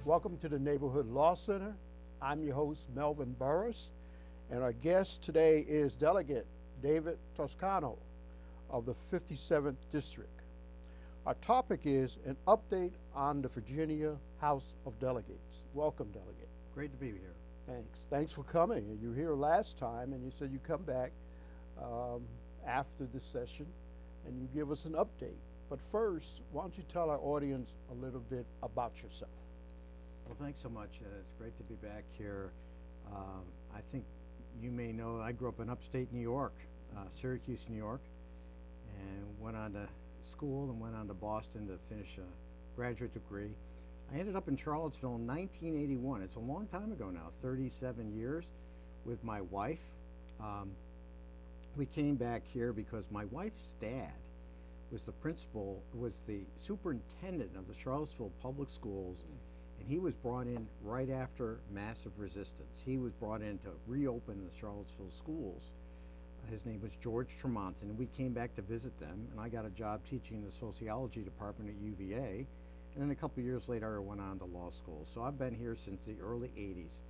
Welcome to the Neighborhood Law Center. I'm your host, Melvin Burris, and our guest today is Delegate David Toscano of the 57th District. Our topic is an update on the Virginia House of Delegates. Welcome, Delegate. Great to be here. Thanks for coming. And you were here last time, and you said you come back after the session, and you give us an update. But first, why don't you tell our audience a little bit about yourself? Well, thanks so much. It's great to be back here. I think you may know I grew up in upstate New York, Syracuse, New York, and went on to school and went on to Boston to finish a graduate degree. I ended up in Charlottesville in 1981. It's a long time ago now, 37 years, with my wife. We came back here because my wife's dad was the superintendent of the Charlottesville Public Schools, and he was brought in right after massive resistance. He was brought in to reopen the Charlottesville schools. His name was George Tremonton, and we came back to visit them, and I got a job teaching the sociology department at UVA, and then a couple years later I went on to law school. So I've been here since the early 80s.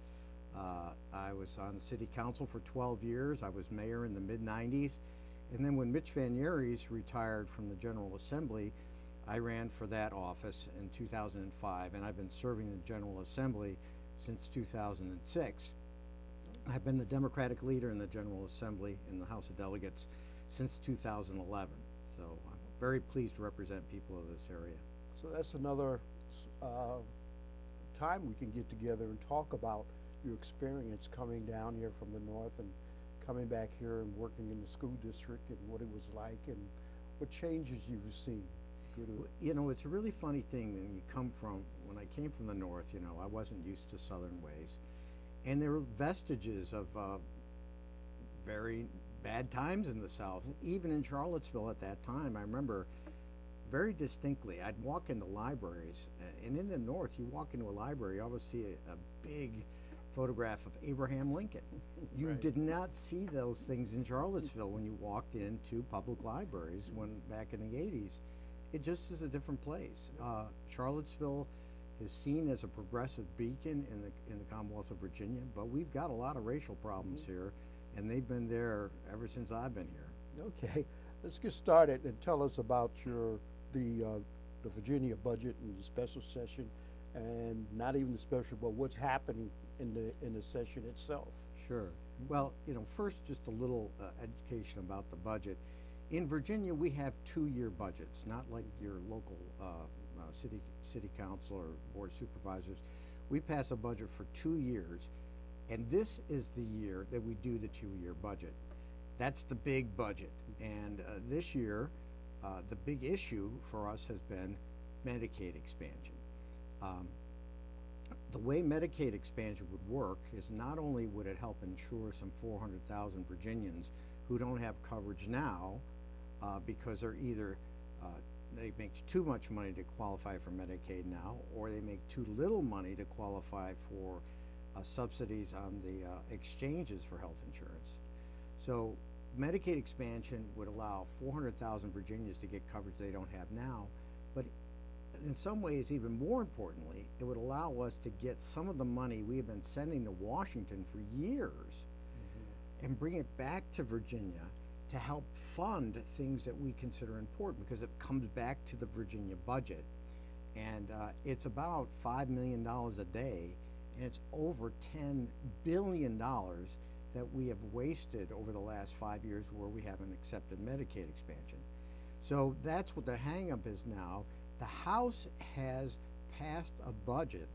I was on the city council for 12 years. I was mayor in the mid-90s. And then when Mitch Van Yeries retired from the General Assembly, I ran for that office in 2005, and I've been serving the General Assembly since 2006. I've been the Democratic leader in the General Assembly in the House of Delegates since 2011. So I'm very pleased to represent people of this area. So that's another time we can get together and talk about your experience coming down here from the north and coming back here and working in the school district and what it was like and what changes you've seen. You know, it's a really funny thing when you when I came from the north, you know, I wasn't used to southern ways. And there were vestiges of very bad times in the South, even in Charlottesville at that time. I remember very distinctly, I'd walk into libraries, and in the north, you walk into a library, you always see a big photograph of Abraham Lincoln. You Right. did not see those things in Charlottesville when you walked into public libraries back in the 80s. It just is a different place. Charlottesville is seen as a progressive beacon in the Commonwealth of Virginia, but we've got a lot of racial problems here, and they've been there ever since I've been here. Okay, let's get started and tell us about the Virginia budget and the special session, and not even the special, but what's happening in the session itself. Sure. Well, you know, first just a little education about the budget. In Virginia, we have 2-year budgets, not like your local city council or board of supervisors. We pass a budget for 2 years, and this is the year that we do the 2-year budget. That's the big budget, and this year, the big issue for us has been Medicaid expansion. The way Medicaid expansion would work is not only would it help insure some 400,000 Virginians who don't have coverage now because they're either they make too much money to qualify for Medicaid now, or they make too little money to qualify for subsidies on the exchanges for health insurance. So Medicaid expansion would allow 400,000 Virginians to get coverage they don't have now, but in some ways, even more importantly, it would allow us to get some of the money we have been sending to Washington for years and bring it back to Virginia to help fund things that we consider important, because it comes back to the Virginia budget. And it's about $5 million a day, and it's over $10 billion that we have wasted over the last 5 years where we haven't accepted Medicaid expansion. So that's what the hang-up is now. The House has passed a budget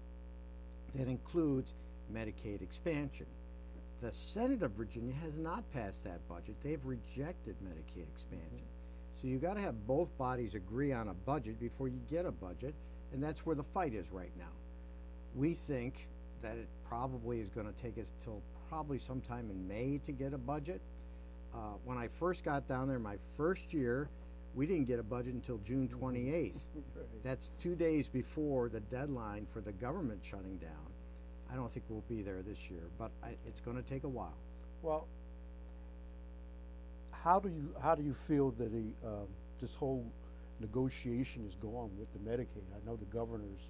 that includes Medicaid expansion. The Senate of Virginia has not passed that budget. They've rejected Medicaid expansion. So you've got to have both bodies agree on a budget before you get a budget, and that's where the fight is right now. We think that it probably is going to take us till probably sometime in May to get a budget. When I first got down there, my first year, we didn't get a budget until June 28th. Right. That's 2 days before the deadline for the government shutting down. I don't think we'll be there this year, but it's going to take a while. Well, how do you feel that this whole negotiation is going with the Medicaid? I know the governor's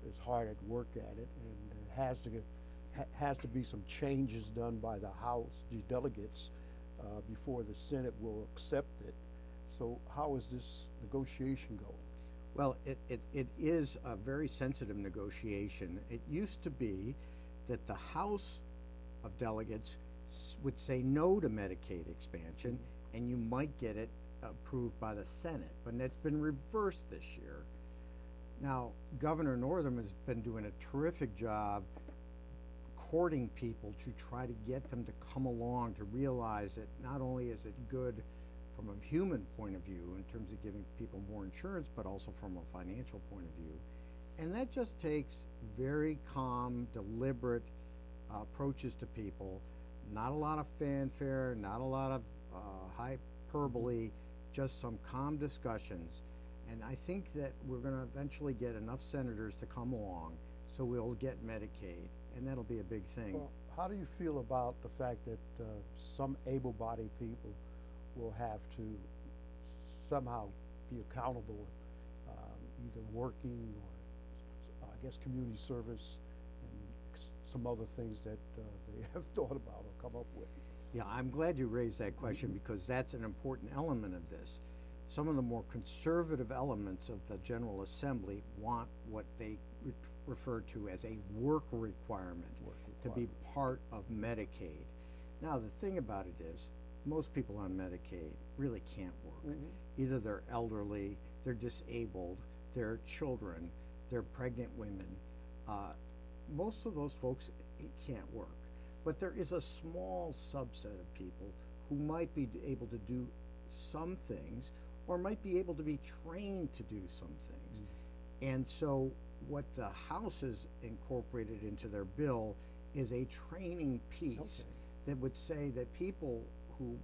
is hard at work at it, and it has to be some changes done by the House, the delegates, before the Senate will accept it. So how is this negotiation going? Well, it is a very sensitive negotiation. It used to be that the House of Delegates would say no to Medicaid expansion, and you might get it approved by the Senate, but that's been reversed this year. Now, Governor Northam has been doing a terrific job courting people to try to get them to come along, to realize that not only is it good from a human point of view in terms of giving people more insurance, but also from a financial point of view. And that just takes very calm, deliberate approaches to people. Not a lot of fanfare, not a lot of hyperbole, just some calm discussions. And I think that we're going to eventually get enough senators to come along so we'll get Medicaid, and that'll be a big thing. Well, how do you feel about the fact that some able-bodied people will have to somehow be accountable, either working or I guess community service and some other things that they have thought about or come up with? Yeah, I'm glad you raised that question because that's an important element of this. Some of the more conservative elements of the General Assembly want what they refer to as a work requirement to be part of Medicaid. Now, the thing about it is, most people on Medicaid really can't work. Either they're elderly, they're disabled, they're children, they're pregnant women. Most of those folks can't work. But there is a small subset of people who might be able to do some things or might be able to be trained to do some things. And so what the House has incorporated into their bill is a training piece that would say that people who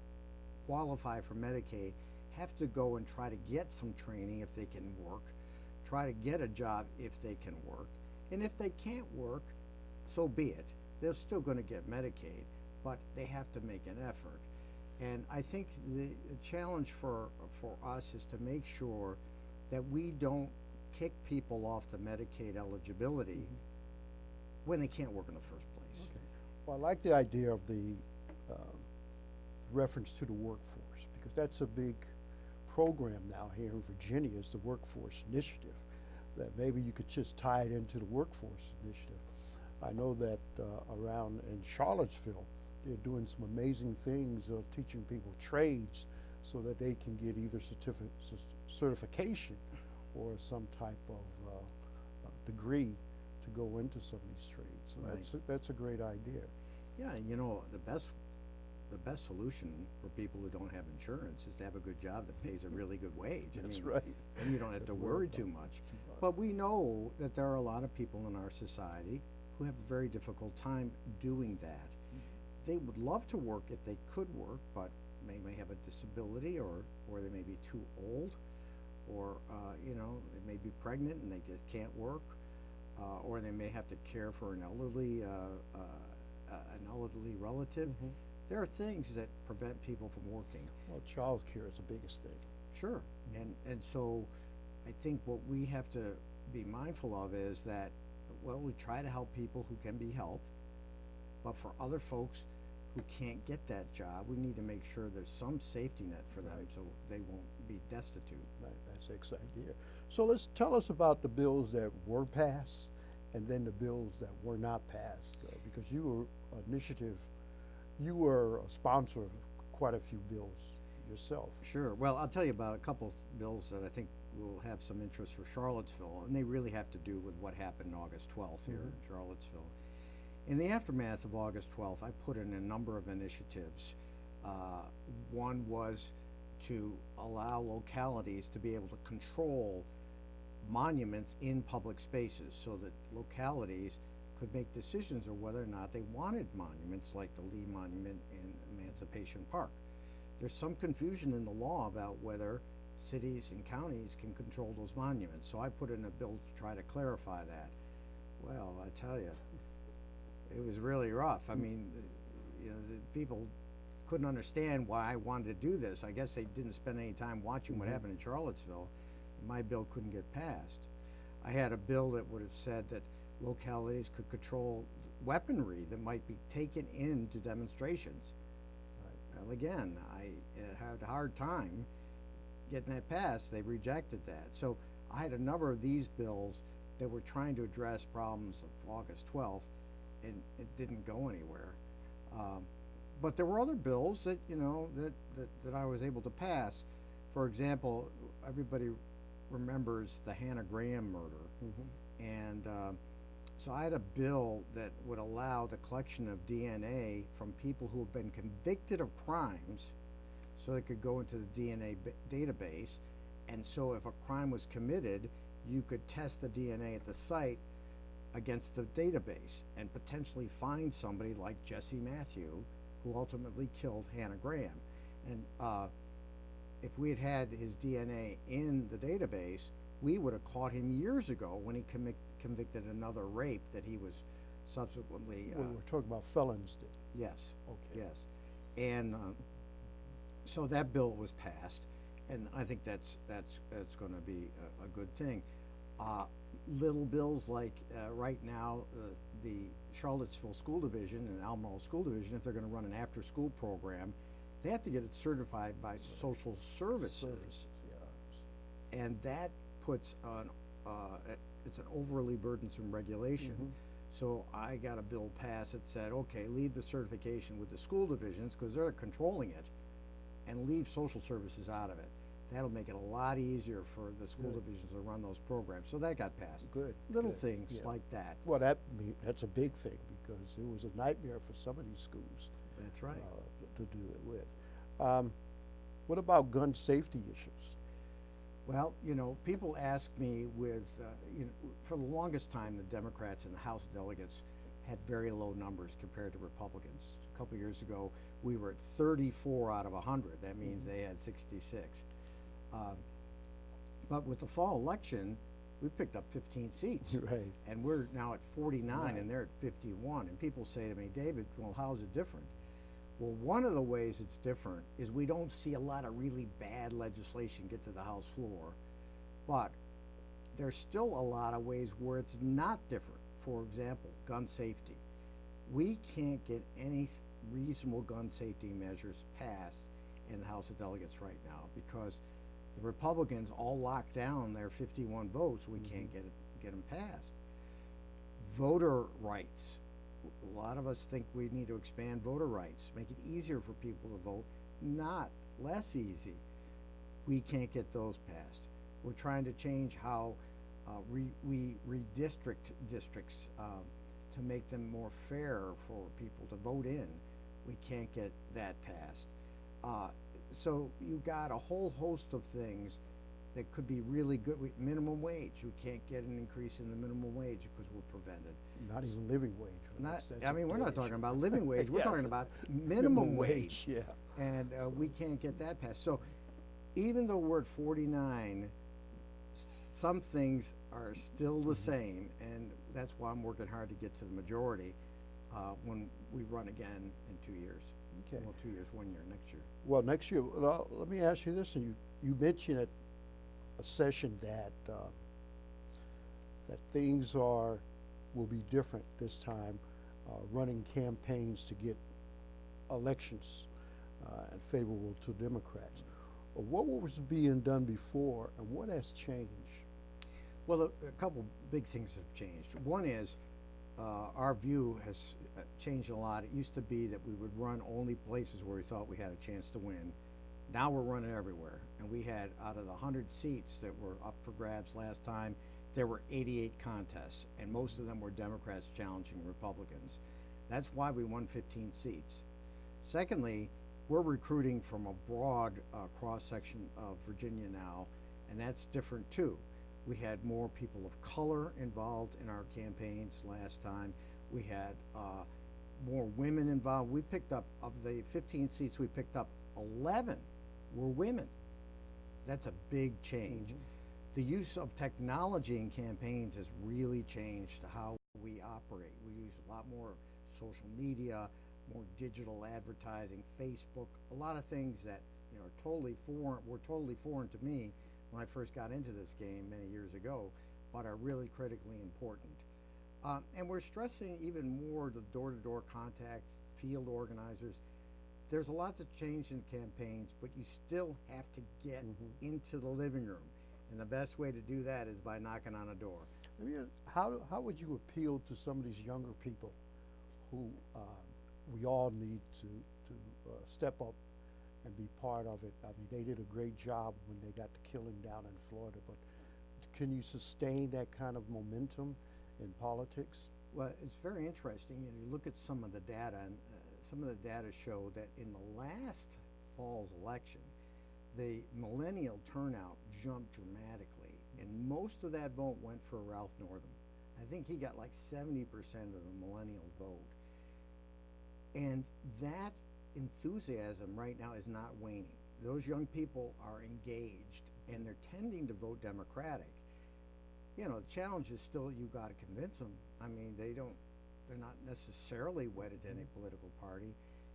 qualify for Medicaid have to go and try to get some training if they can work, try to get a job if they can work, and if they can't work, so be it. They're still going to get Medicaid, but they have to make an effort. And I think the challenge for us is to make sure that we don't kick people off the Medicaid eligibility when they can't work in the first place. Okay. Well, I like the idea of the reference to the workforce, because that's a big program now here in Virginia, is the Workforce Initiative, that maybe you could just tie it into the Workforce Initiative. I know that around in Charlottesville, they're doing some amazing things of teaching people trades so that they can get either certification or some type of degree to go into some of these trades. So that's a great idea. Yeah, you know, the best solution for people who don't have insurance is to have a good job that pays a really good wage. That's right. And you don't have to worry too much. But we know that there are a lot of people in our society who have a very difficult time doing that. They would love to work if they could work, but they may have a disability, or they may be too old, or you know, they may be pregnant and they just can't work, or they may have to care for an elderly relative. There are things that prevent people from working. Well, child care is the biggest thing. Sure, and so I think what we have to be mindful of is that, well, we try to help people who can be helped, but for other folks who can't get that job, we need to make sure there's some safety net for them so they won't be destitute. Right, that's the exact idea. So tell us about the bills that were passed and then the bills that were not passed, because you were a sponsor of quite a few bills yourself. Sure. Well, I'll tell you about a couple of bills that I think will have some interest for Charlottesville, and they really have to do with what happened August 12th here in Charlottesville. In the aftermath of August 12th, I put in a number of initiatives. One was to allow localities to be able to control monuments in public spaces so that localities could make decisions of whether or not they wanted monuments like the Lee Monument in Emancipation Park. There's some confusion in the law about whether cities and counties can control those monuments. So I put in a bill to try to clarify that. Well, I tell you, it was really rough. I mean, you know, the people couldn't understand why I wanted to do this. I guess they didn't spend any time watching what happened in Charlottesville. My bill couldn't get passed. I had a bill that would have said that localities could control weaponry that might be taken into demonstrations. Well, again, I had a hard time getting that passed. They rejected that. So I had a number of these bills that were trying to address problems of August 12th, and it didn't go anywhere. But there were other bills that, that I was able to pass. For example, everybody remembers the Hannah Graham murder. Mm-hmm. And so I had a bill that would allow the collection of DNA from people who have been convicted of crimes, so it could go into the DNA database. And so if a crime was committed, you could test the DNA at the site against the database and potentially find somebody like Jesse Matthew, who ultimately killed Hannah Graham. And if we had had his DNA in the database, we would have caught him years ago when he convicted another rape that he was subsequently. Well, we're talking about felons then. Yes. Okay. Yes. And so that bill was passed, and I think that's going to be a good thing. Little bills like right now, the Charlottesville School Division and Albemarle School Division, if they're going to run an after-school program, they have to get it certified by social services. Yeah. And that puts on, it's an overly burdensome regulation. Mm-hmm. So I got a bill passed that said, okay, leave the certification with the school divisions because they're controlling it, and leave social services out of it. That'll make it a lot easier for the school divisions to run those programs. So that got passed. Good. Little good. things Yeah. like that. Well, that's a big thing because it was a nightmare for some of these schools. That's right. To do it with. What about gun safety issues? Well, people ask me for the longest time, the Democrats in the House of Delegates had very low numbers compared to Republicans. A couple years ago, we were at 34 out of 100. That means they had 66. But with the fall election, we picked up 15 seats. Right. And we're now at 49, Right. and they're at 51. And people say to me, David, well, how's it different? Well, one of the ways it's different is we don't see a lot of really bad legislation get to the House floor, but there's still a lot of ways where it's not different. For example, gun safety. We can't get any reasonable gun safety measures passed in the House of Delegates right now because the Republicans all locked down their 51 votes. We can't get them passed. Voter rights. A lot of us think we need to expand voter rights, make it easier for people to vote, not less easy. We can't get those passed. We're trying to change how we redistrict districts to make them more fair for people to vote in. We can't get that passed. So you've got a whole host of things that could be really good. Minimum wage. We can't get an increase in the minimum wage because we're prevented. Not even living wage. We're not talking about living wage. We're Yes. talking about minimum wage. Yeah. And we can't get that passed. So even though we're at 49, some things are still the same, and that's why I'm working hard to get to the majority when we run again in 2 years. Okay. Well, 2 years, 1 year, next year. Well, next year, let me ask you this, and you mentioned at a session that things will be different this time, running campaigns to get elections and favorable to Democrats. What was being done before, and what has changed? Well, a couple big things have changed. One is our view has changed a lot. It used to be that we would run only places where we thought we had a chance to win. Now we're running everywhere. And we had, out of the 100 seats that were up for grabs last time, there were 88 contests, and most of them were Democrats challenging Republicans. That's why we won 15 seats. Secondly, we're recruiting from a broad cross-section of Virginia now, and that's different too. We had more people of color involved in our campaigns last time. We had more women involved. We picked up, of the 15 seats we picked up, 11 were women. That's a big change. The use of technology in campaigns has really changed how we operate. We use a lot more social media, more digital advertising, Facebook, a lot of things that were totally foreign to me when I first got into this game many years ago. but are really critically important. And we're stressing even more the door-to-door contact, field organizers. There's a lot to change in campaigns, but you still have to get into the living room. And the best way to do that is by knocking on a door. I mean, how would you appeal to some of these younger people who we all need to step up and be part of it? I mean, they did a great job when they got the killing down in Florida, but can you sustain that kind of momentum in politics? Well, it's very interesting. You look at some of the data, and some of the data show that in the last fall's election, the millennial turnout jumped dramatically, and most of that vote went for Ralph Northam. I think he got like 70% of the millennial vote. And that enthusiasm right now is not waning. Those young people are engaged, and they're tending to vote Democratic. You know, the challenge is still you got to convince them. I mean, they're not necessarily wedded to any political party,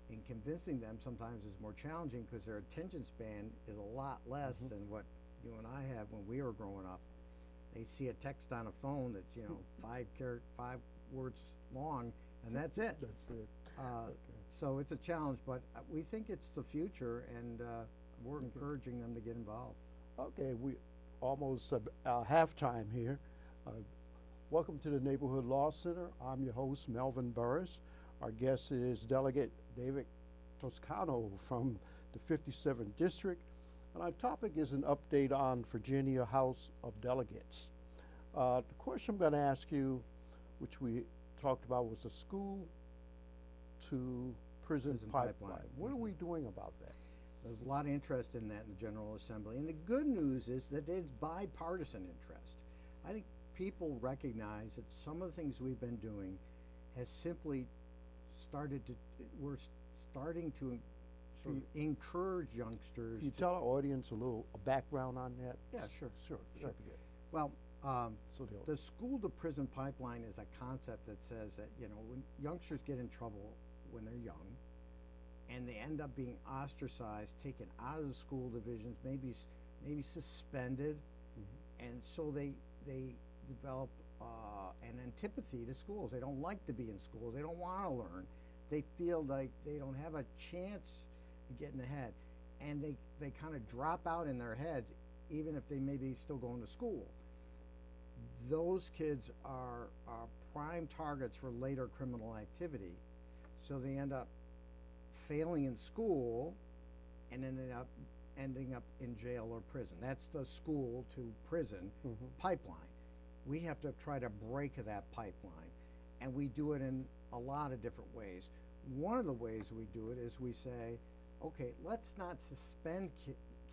and convincing them sometimes is more challenging because their attention span is a lot less than what you and I have when we were growing up. They see a text on a phone that's, you know, 5 words long, and that's it. That's it. Okay. So it's a challenge, but we think it's the future, and we're encouraging them to get involved. Okay, we almost halftime here. Welcome to the Neighborhood Law Center. I'm your host, Melvin Burris. Our guest is Delegate David Toscano from the 57th District. And our topic is an update on Virginia House of Delegates. The question I'm going to ask you, which we talked about, was the school to prison pipeline. What are we doing about that? There's a lot of interest in that in the General Assembly. And the good news is that it's bipartisan interest. I think people recognize that some of the things we've been doing has simply we're starting to sort of encourage youngsters. Can you tell our audience a background on that? Yeah, sure. That'd be good. Well, the school to prison pipeline is a concept that says that, you know, when youngsters get in trouble when they're young, and they end up being ostracized, taken out of the school divisions, maybe suspended, and so they develop an antipathy to schools. They don't like to be in schools. They don't want to learn. They feel like they don't have a chance of getting ahead, and they kind of drop out in their heads, even if they may be still going to school. Those kids are prime targets for later criminal activity, so they end up failing in school and ending up in jail or prison. That's the school to prison pipeline. We have to try to break that pipeline, and we do it in a lot of different ways. One of the ways we do it is we say, okay, let's not suspend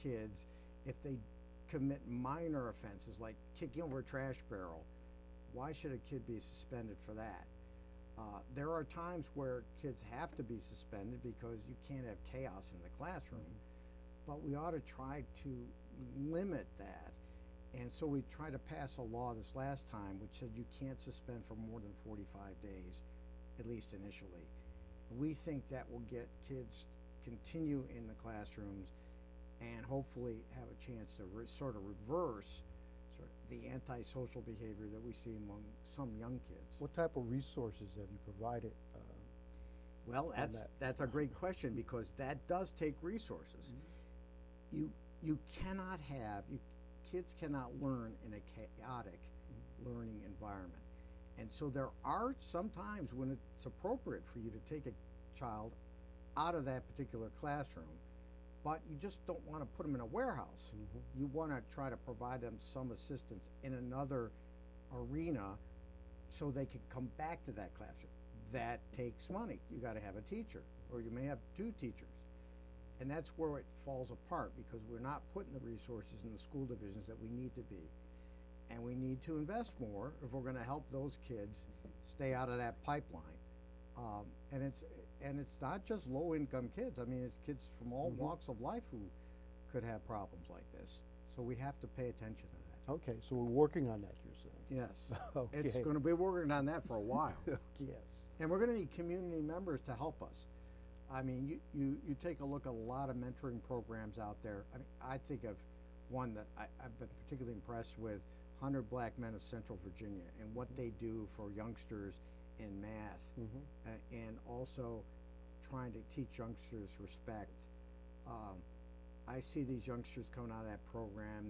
kids if they commit minor offenses like kicking over a trash barrel. Why should a kid be suspended for that? There are times where kids have to be suspended because you can't have chaos in the classroom, but we ought to try to limit that. And so we tried to pass a law this last time which said you can't suspend for more than 45 days, at least initially. We think that will get kids continue in the classrooms and hopefully have a chance to sort of reverse the antisocial behavior that we see among some young kids. What type of resources have you provided? Well, that's a great question, because that does take resources. You cannot have, kids cannot learn in a chaotic learning environment. And so there are some times when it's appropriate for you to take a child out of that particular classroom, but you just don't want to put them in a warehouse. You want to try to provide them some assistance in another arena so they can come back to that classroom. That takes money. You got to have a teacher, or you may have 2 teachers. And that's where it falls apart, because we're not putting the resources in the school divisions that we need to be. And we need to invest more if we're going to help those kids stay out of that pipeline. And it's not just low-income kids. I mean, it's kids from all walks of life who could have problems like this. So we have to pay attention to that. Okay, so we're working on that, you're saying? Yes. Okay. It's going to be working on that for a while. Yes. And we're going to need community members to help us. I mean, you take a look at a lot of mentoring programs out there. I mean, I think of one that I've been particularly impressed with, 100 Black Men of Central Virginia and what they do for youngsters in math, and also trying to teach youngsters respect. I see these youngsters coming out of that program.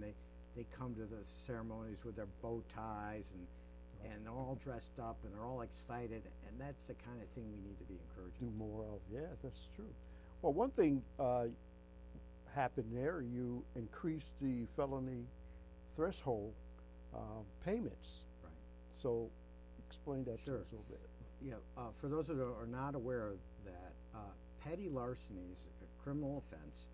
They come to the ceremonies with their bow ties and they're all dressed up and they're all excited, and that's the kind of thing we need to be encouraging. Do more of, yeah, that's true. Well, one thing happened there, you increased the felony threshold payments. Right. So explain that to Sure. us a little bit. Yeah, for those that are not aware of that, petty larceny is a criminal offense,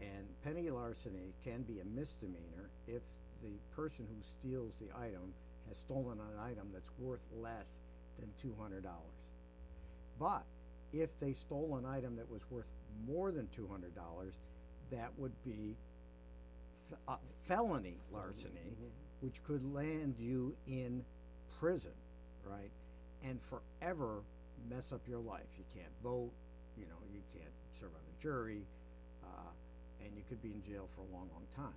and petty larceny can be a misdemeanor if the person who steals the item has stolen an item that's worth less than $200. But if they stole an item that was worth more than $200, that would be felony larceny, which could land you in prison, right? And forever mess up your life. You can't vote, you can't serve on a jury, and you could be in jail for a long, long time.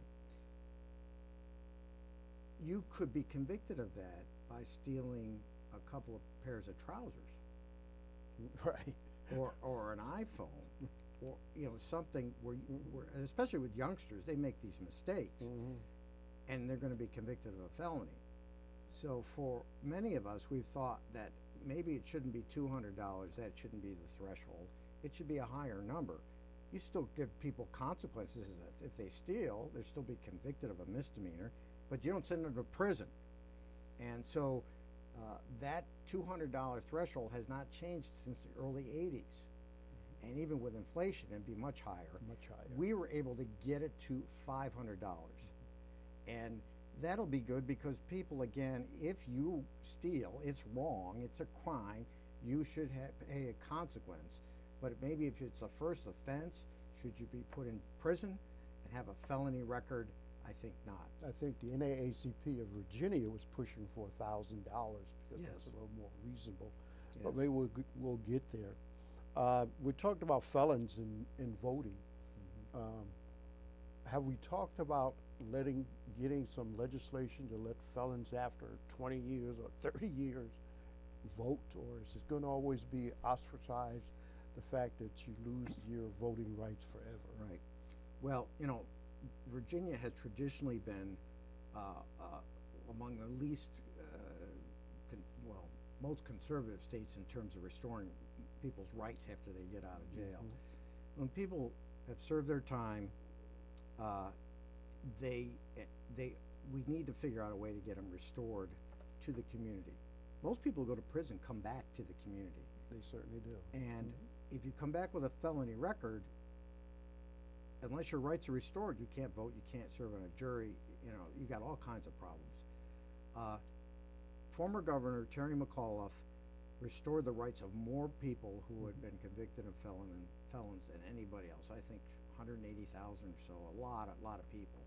You could be convicted of that by stealing a couple of pairs of trousers. Right. Or an iPhone, or something where especially with youngsters, they make these mistakes, and they're going to be convicted of a felony. So for many of us, we've thought that maybe it shouldn't be $200. That shouldn't be the threshold. It should be a higher number. You still give people consequences. If they steal, they'll still be convicted of a misdemeanor, but you don't send them to prison. And so that $200 threshold has not changed since the early 80s. And even with inflation, it'd be much higher. Much higher. We were able to get it to $500. And that'll be good because people, again, if you steal, it's wrong, it's a crime, you should pay a consequence. But maybe if it's a first offense, should you be put in prison and have a felony record? I think not. I think the NAACP of Virginia was pushing for $1,000 because Yes. that's a little more reasonable. Yes. But maybe we'll get there. We talked about felons in voting. Have we talked about getting some legislation to let felons after 20 years or 30 years vote, or is it going to always be ostracized, the fact that you lose your voting rights forever? Right. Well, Virginia has traditionally been among the least, most conservative states in terms of restoring people's rights after they get out of jail. When people have served their time, we need to figure out a way to get them restored to the community. Most people who go to prison come back to the community. They certainly do. And if you come back with a felony record, unless your rights are restored, you can't vote, you can't serve on a jury, you got all kinds of problems. Former Governor Terry McAuliffe restored the rights of more people who had been convicted of felons than anybody else. I think 180,000 or so, a lot of people.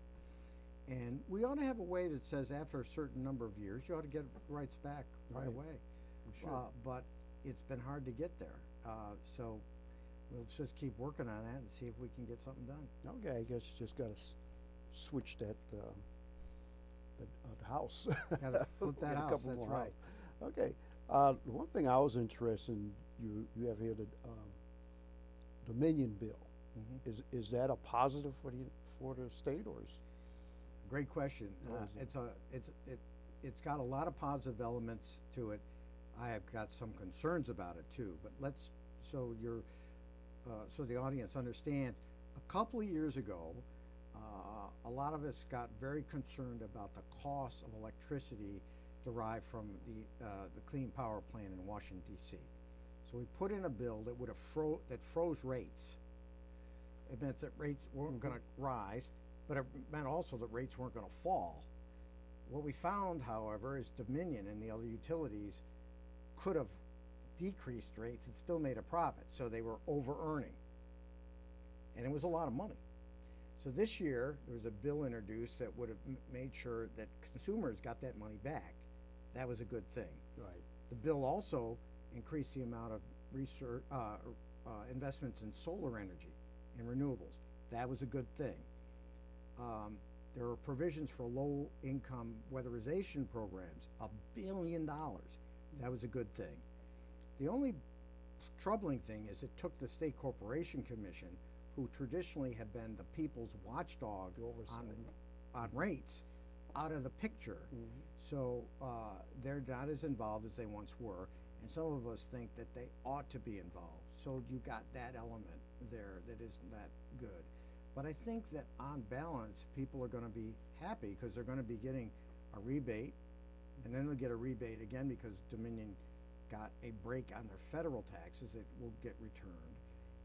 And we ought to have a way that says after a certain number of years, you ought to get rights back right away. We should. But it's been hard to get there. So we'll just keep working on that and see if we can get something done. Okay, I guess you just got to switch that house. Got to flip that Get a house, couple that's more right. houses. Okay. One thing I was interested in, you have here the Dominion bill. Is that a positive for the state, or is? Great question. It's got a lot of positive elements to it. I have got some concerns about it too. But so the audience understands. A couple of years ago, a lot of us got very concerned about the cost of electricity derived from the Clean Power Plan in Washington D.C. So we put in a bill that would have that froze rates. It meant that rates weren't going to rise, but it meant also that rates weren't going to fall. What we found, however, is Dominion and the other utilities could have decreased rates and still made a profit, so they were over-earning. And it was a lot of money. So this year, there was a bill introduced that would have made sure that consumers got that money back. That was a good thing. Right. The bill also increased the amount of research, investments in solar energy and renewables. That was a good thing. There are provisions for low-income weatherization programs, $1 billion. That was a good thing. The only troubling thing is it took the State Corporation Commission, who traditionally have been the people's watchdog on rates, out of the picture. So they're not as involved as they once were, and some of us think that they ought to be involved. So you got that element there that isn't that good. But I think that on balance, people are going to be happy because they're going to be getting a rebate, and then they'll get a rebate again because Dominion got a break on their federal taxes that will get returned.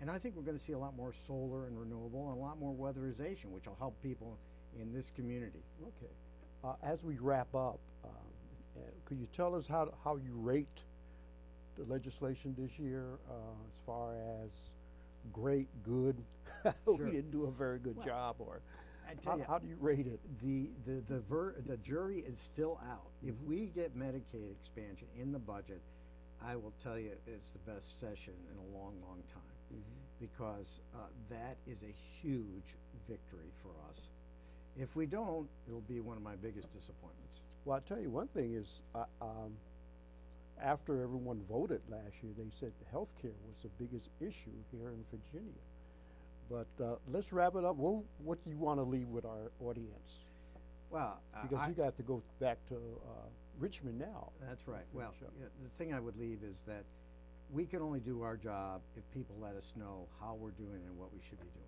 And I think we're going to see a lot more solar and renewable and a lot more weatherization, which will help people in this community. Okay. As we wrap up, could you tell us how you rate the legislation this year as far as great, good? Sure. We didn't do a very good job, or how do you rate it? The jury is still out. If we get Medicaid expansion in the budget, I will tell you it's the best session in a long, long time, because that is a huge victory for us. If we don't, it'll be one of my biggest disappointments. Well, I'll tell you one thing is, after everyone voted last year, they said health care was the biggest issue here in Virginia. But let's wrap it up. What do you want to leave with our audience? Well, because you got to go back to Richmond now. That's right. Well, the thing I would leave is that we can only do our job if people let us know how we're doing and what we should be doing.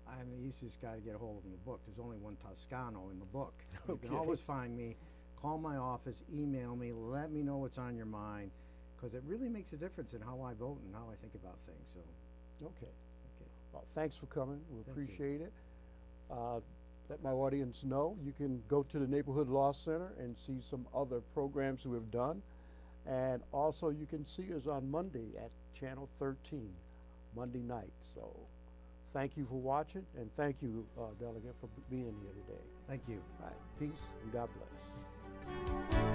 I'm the easiest guy to get a hold of in the book. There's only one Toscano in the book. You can always find me, call my office, email me, let me know what's on your mind, because it really makes a difference in how I vote and how I think about things. So, okay. Well, thanks for coming. We appreciate it. Let my audience know you can go to the Neighborhood Law Center and see some other programs we've done, and also you can see us on Monday at Channel 13, Monday night. So thank you for watching, and thank you, Delegate, for being here today. Thank you. All right, peace and God bless.